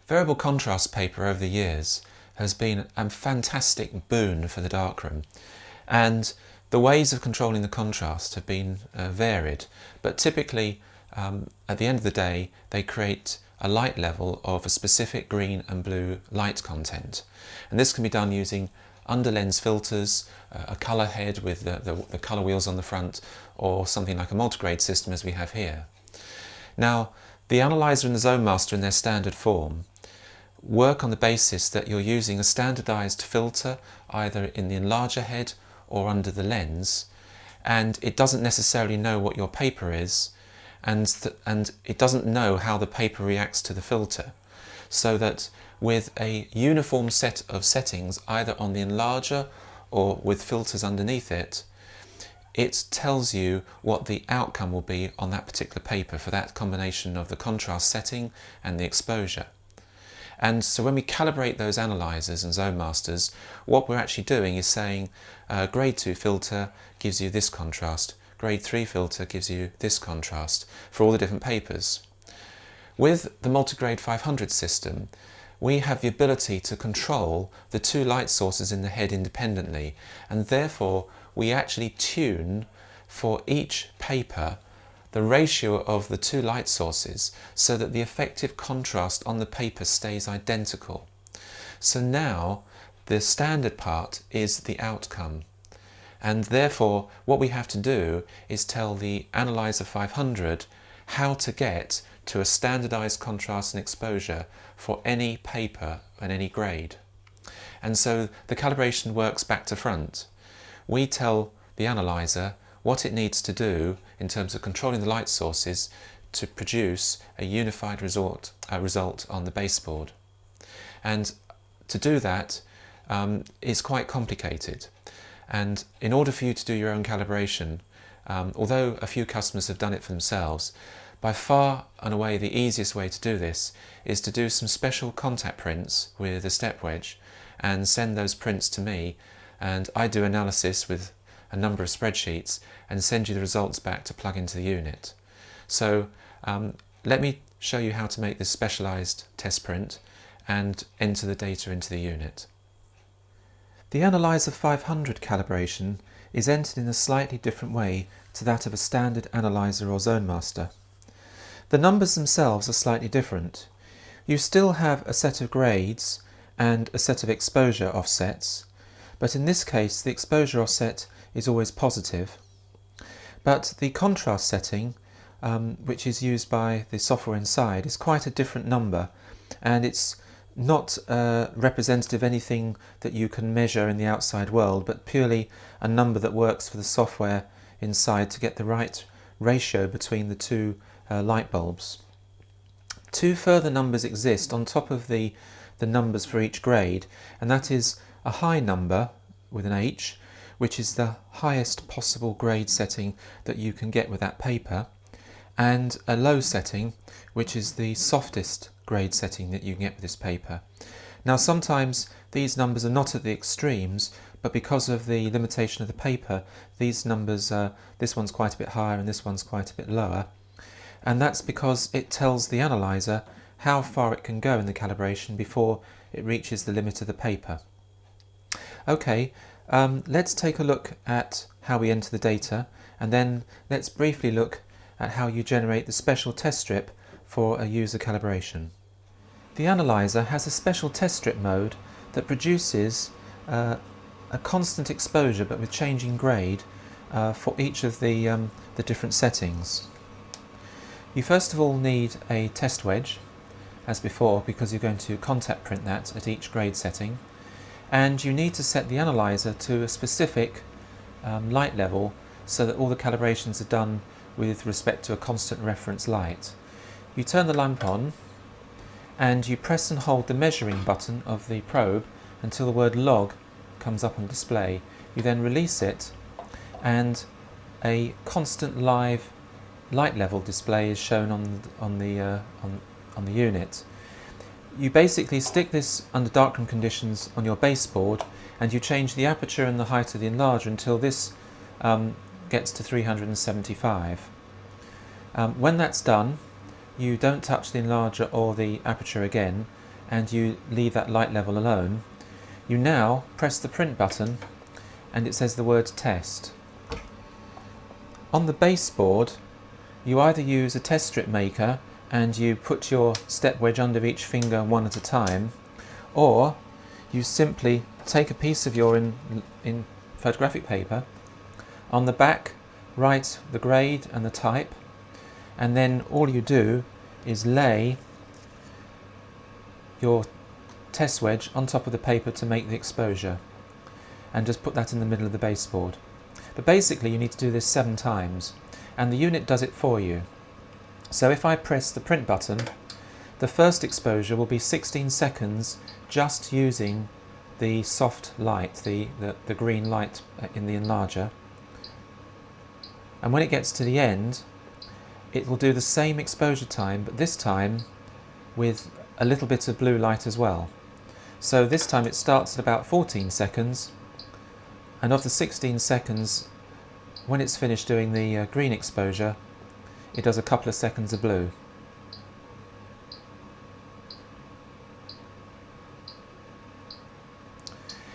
Variable contrast paper over the years has been a fantastic boon for the darkroom, and the ways of controlling the contrast have been varied, but typically at the end of the day they create a light level of a specific green and blue light content, and this can be done using under lens filters, a colour head with the colour wheels on the front, or something like a multigrade system as we have here. Now, the analyzer and the zone master in their standard form work on the basis that you're using a standardized filter either in the enlarger head or under the lens, and it doesn't necessarily know what your paper is, and it doesn't know how the paper reacts to the filter, so that with a uniform set of settings either on the enlarger or with filters underneath it, it tells you what the outcome will be on that particular paper for that combination of the contrast setting and the exposure. And so when we calibrate those analyzers and zone masters, what we're actually doing is saying grade 2 filter gives you this contrast, grade 3 filter gives you this contrast for all the different papers. With the Multigrade 500 system, we have the ability to control the two light sources in the head independently, and therefore we actually tune for each paper the ratio of the two light sources so that the effective contrast on the paper stays identical. So now the standard part is the outcome, and therefore what we have to do is tell the Analyzer 500 how to get to a standardized contrast and exposure for any paper and any grade. And so the calibration works back to front. We tell the analyzer what it needs to do in terms of controlling the light sources to produce a unified result on the baseboard. And to do that is quite complicated. And in order for you to do your own calibration, although a few customers have done it for themselves, by far and away the easiest way to do this is to do some special contact prints with a step wedge and send those prints to me, and I do analysis with a number of spreadsheets and send you the results back to plug into the unit. So let me show you how to make this specialized test print and enter the data into the unit. The Analyzer 500 calibration is entered in a slightly different way to that of a standard analyzer or zone master. The numbers themselves are slightly different. You still have a set of grades and a set of exposure offsets, but in this case the exposure offset is always positive. But the contrast setting, which is used by the software inside, is quite a different number, and it's not representative of anything that you can measure in the outside world, but purely a number that works for the software inside to get the right ratio between the two light bulbs. Two further numbers exist on top of the numbers for each grade, and that is a high number with an H, which is the highest possible grade setting that you can get with that paper, and a low setting, which is the softest grade setting that you can get with this paper. Now sometimes these numbers are not at the extremes, but because of the limitation of the paper, these numbers, this one's quite a bit higher and this one's quite a bit lower, and that's because it tells the analyzer how far it can go in the calibration before it reaches the limit of the paper. Okay, let's take a look at how we enter the data, and then let's briefly look at how you generate the special test strip for a user calibration. The analyzer has a special test strip mode that produces a constant exposure but with changing grade for each of the different settings. You first of all need a test wedge, as before, because you're going to contact print that at each grade setting, and you need to set the analyzer to a specific light level so that all the calibrations are done with respect to a constant reference light. You turn the lamp on and you press and hold the measuring button of the probe until the word log comes up on display. You then release it and a constant live light level display is shown on the unit. You basically stick this under darkroom conditions on your baseboard, and you change the aperture and the height of the enlarger until this gets to 375. When that's done, you don't touch the enlarger or the aperture again, and you leave that light level alone, you now press the print button and it says the word test. On the baseboard, you either use a test strip maker and you put your step wedge under each finger one at a time, or you simply take a piece of your in photographic paper, on the back write the grade and the type, and then all you do is lay your test wedge on top of the paper to make the exposure, and just put that in the middle of the baseboard. But basically you need to do this 7 times, and the unit does it for you. So if I press the print button, the first exposure will be 16 seconds just using the soft light, the green light in the enlarger. And when it gets to the end, it will do the same exposure time, but this time with a little bit of blue light as well. So this time it starts at about 14 seconds, and of the 16 seconds, when it's finished doing the green exposure, it does a couple of seconds of blue.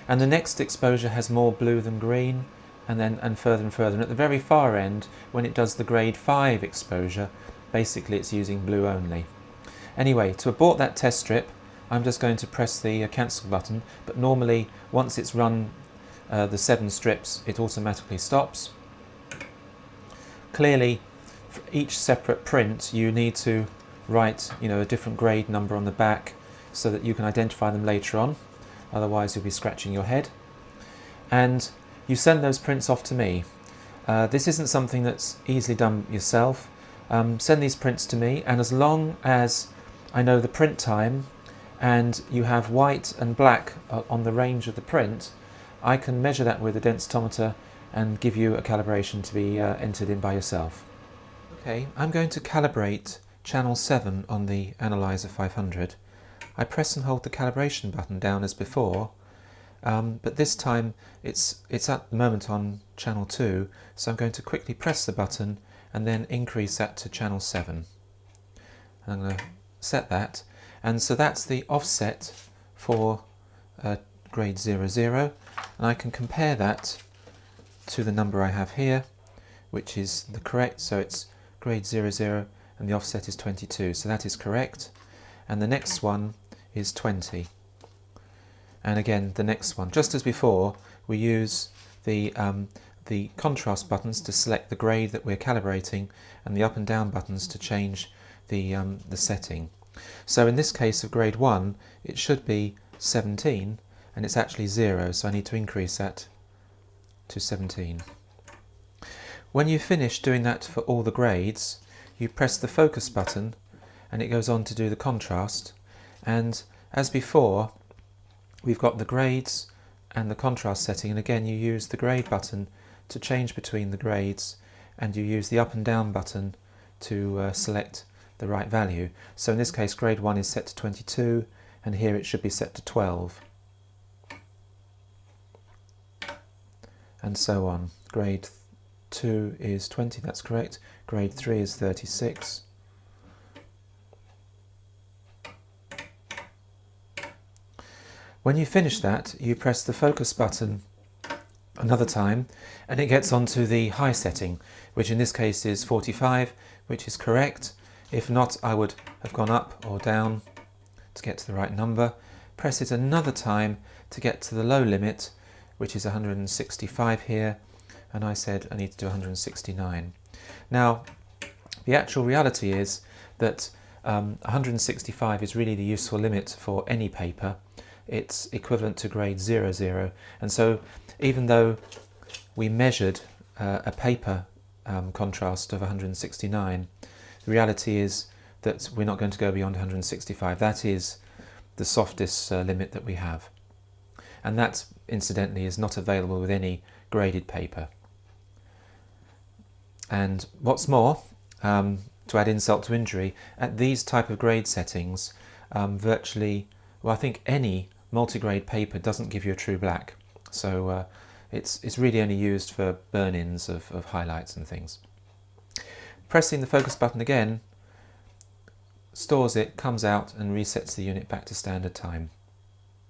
And the next exposure has more blue than green, and further and further. And at the very far end, when it does the grade 5 exposure, basically it's using blue only. Anyway, to abort that test strip, I'm just going to press the cancel button, but normally once it's run the 7 strips, it automatically stops. Clearly, for each separate print, you need to write, a different grade number on the back so that you can identify them later on. Otherwise, you'll be scratching your head. And you send those prints off to me. This isn't something that's easily done yourself. Send these prints to me, and as long as I know the print time and you have white and black on the range of the print, I can measure that with a densitometer and give you a calibration to be entered in by yourself. Okay, I'm going to calibrate channel 7 on the Analyzer 500. I press and hold the calibration button down as before, but this time it's at the moment on channel 2, so I'm going to quickly press the button and then increase that to channel 7. And I'm going to set that, and so that's the offset for grade 00, and I can compare that to the number I have here, which is the correct, so it's grade 00 and the offset is 22, so that is correct. And the next one is 20. And again, the next one, just as before, we use the contrast buttons to select the grade that we're calibrating, and the up and down buttons to change the setting. So in this case of grade 1, it should be 17, and it's actually 0, so I need to increase that to 17. When you finish doing that for all the grades, you press the focus button and it goes on to do the contrast, and as before we've got the grades and the contrast setting, and again you use the grade button to change between the grades, and you use the up and down button to select the right value. So in this case grade 1 is set to 22, and here it should be set to 12, and so on. Grade 2 is 20, that's correct. Grade 3 is 36. When you finish that, you press the focus button another time, and it gets onto the high setting, which in this case is 45, which is correct. If not, I would have gone up or down to get to the right number. Press it another time to get to the low limit, which is 165 here, and I said I need to do 169. Now, the actual reality is that 165 is really the useful limit for any paper. It's equivalent to grade 00, and so even though we measured a paper contrast of 169, the reality is that we're not going to go beyond 165. That is the softest limit that we have, and that incidentally is not available with any graded paper. And what's more, to add insult to injury, at these type of grade settings, virtually, well, I think any multigrade paper doesn't give you a true black, so it's really only used for burn-ins of highlights and things. Pressing the focus button again stores it, comes out and resets the unit back to standard time.